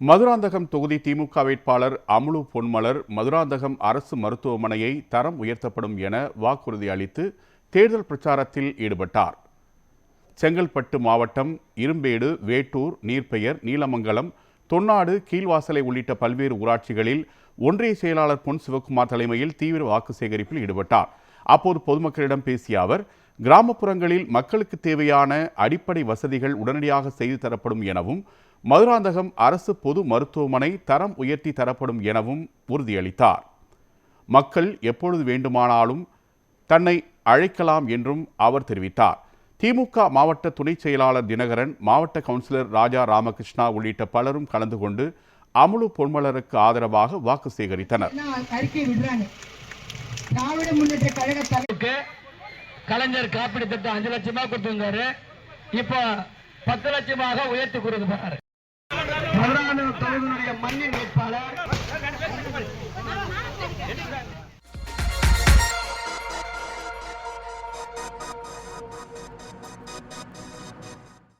மதுராந்தகம் தொகுதி திமுக வேட்பாளர் அமுலு பொன்மலர் மதுராந்தகம் அரசு மருத்துவமனையை தரம் உயர்த்தப்படும் என வாக்குறுதி அளித்து தேர்தல் பிரச்சாரத்தில் ஈடுபட்டார். செங்கல்பட்டு மாவட்டம் இரும்பேடு, வேட்டூர், நீர்பெயர், நீலமங்கலம், தொன்னாடு, கீழ்வாசலை உள்ளிட்ட பல்வேறு ஊராட்சிகளில் ஒன்றிய செயலாளர் பொன் சிவக்குமார் தலைமையில் தீவிர வாக்கு சேகரிப்பில் ஈடுபட்டார். அப்போது பொதுமக்களிடம் பேசிய அவர், கிராமப்புறங்களில் மக்களுக்கு தேவையான அடிப்படை வசதிகள் உடனடியாக செய்து தரப்படும் எனவும், மதுராந்தகம் அரசு பொது மருத்துவமனை தரம் உயர்த்தி தரப்படும் எனவும் உறுதியளித்தார். மக்கள் எப்பொழுது வேண்டுமானாலும் தன்னை அழைக்கலாம் என்றும் அவர் தெரிவித்தார். திமுக மாவட்ட துணை செயலாளர் தினகரன், மாவட்ட கவுன்சிலர் ராஜா ராமகிருஷ்ணா உள்ளிட்ட பலரும் கலந்து கொண்டு அமுலு பொன்மலருக்கு ஆதரவாக வாக்கு சேகரித்தனர். கலைஞர் காப்பீடு திட்டம் 5 லட்சமா கொடுத்திருந்தாரு. இப்போ 10 லட்சமாக உயர்த்தி கொடுக்கிறார். மதுராந்தகம் தொகுதியினுடைய மண்ணின் வேட்பாளர்